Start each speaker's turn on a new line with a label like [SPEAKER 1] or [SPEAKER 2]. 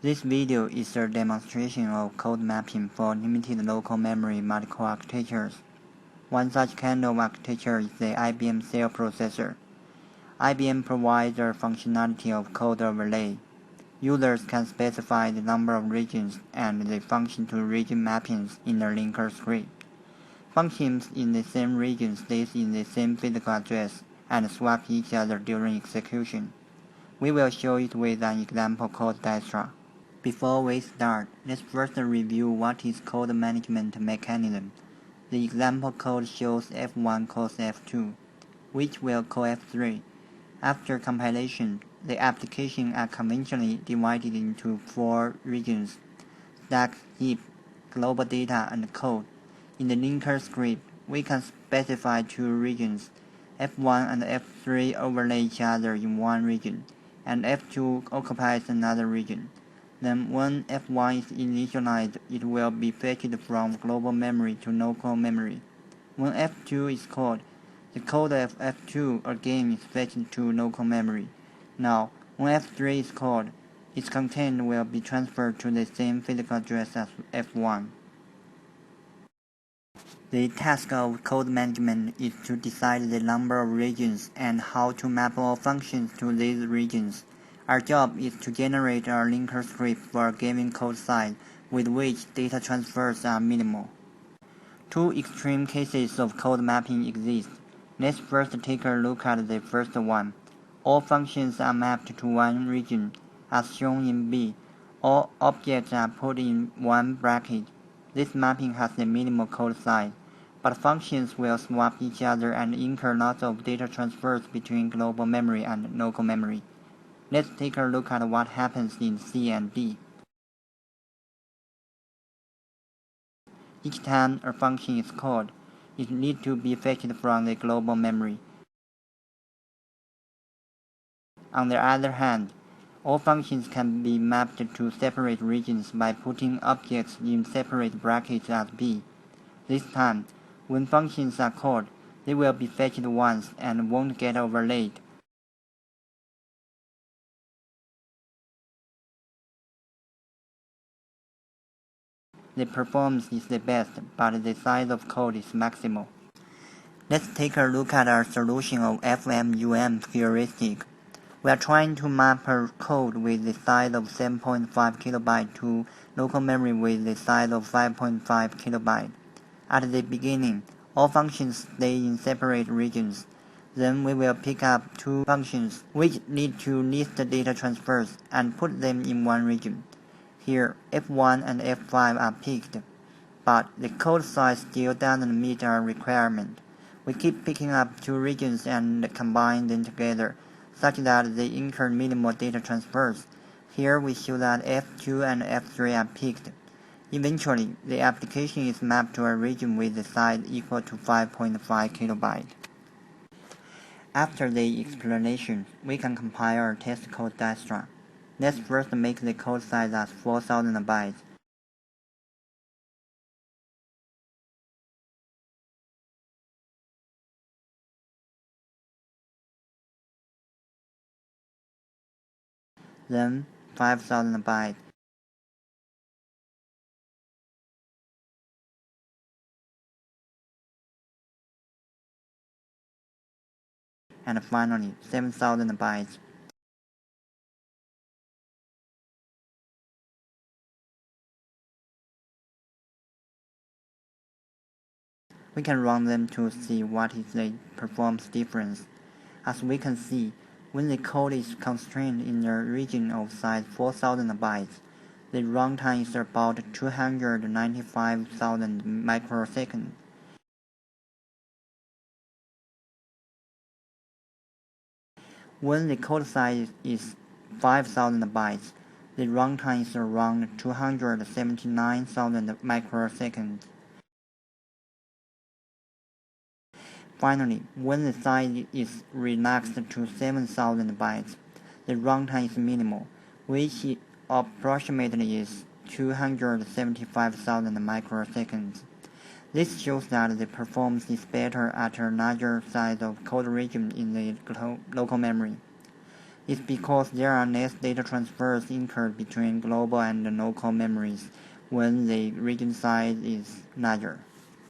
[SPEAKER 1] This video is a demonstration of code mapping for limited local memory microarchitectures. One such kind of architecture is the IBM cell processor. IBM provides a functionality of code overlay. Users can specify the number of regions and the function-to-region mappings in the linker script. Functions in the same region stay in the same physical address and swap each other during execution. We will show it with an example code diagram. Before we start, let's first review what is code management mechanism. The example code shows F1 calls F2, which will call F3. After compilation, the applications are conventionally divided into 4 regions: stack, heap, global data, and code. In the linker script, we can specify 2 regions. F1 and F3 overlay each other in one region, and F2 occupies another region. Then when F1 is initialized, it will be fetched from global memory to local memory. When F2 is called, the code of F2 again is fetched to local memory. Now, when F3 is called, its content will be transferred to the same physical address as F1. The task of code management is to decide the number of regions and how to map all functions to these regions. Our job is to generate a linker script for a given code size with which data transfers are minimal. 2 extreme cases of code mapping exist. Let's first take a look at the first one. All functions are mapped to one region, as shown in B. All objects are put in one bracket. This mapping has a minimal code size, but functions will swap each other and incur lots of data transfers between global memory and local memory. Let's take a look at what happens in C and D. Each time a function is called, it needs to be fetched from the global memory. On the other hand, all functions can be mapped to separate regions by putting objects in separate brackets as B. This time, when functions are called, they will be fetched once and won't get overlaid. The performance is the best, but the size of code is maximal. Let's take a look at our solution of FMUM heuristic. We are trying to map a code with the size of 7.5 KB to local memory with the size of 5.5 KB. At the beginning, all functions stay in separate regions. Then we will pick up 2 functions which need to list data transfers and put them in one region. Here, F1 and F5 are picked, but the code size still doesn't meet our requirement. We keep picking up 2 regions and combine them together, such that they incur minimal data transfers. Here we show that F2 and F3 are picked. Eventually, the application is mapped to a region with the size equal to 5.5 KB. After the explanation, we can compile our test code diagram. Let's first make the code size as 4,000 bytes. Then 5,000 bytes. And finally, 7,000 bytes. We can run them to see what is the performance difference. As we can see, when the code is constrained in a region of size 4,000 bytes, the runtime is about 295,000 microseconds. When the code size is 5,000 bytes, the runtime is around 279,000 microseconds. Finally, when the size is relaxed to 7,000 bytes, the runtime is minimal, which approximately is 275,000 microseconds. This shows that the performance is better at a larger size of code region in the local memory. It's because there are less data transfers incurred between global and local memories when the region size is larger.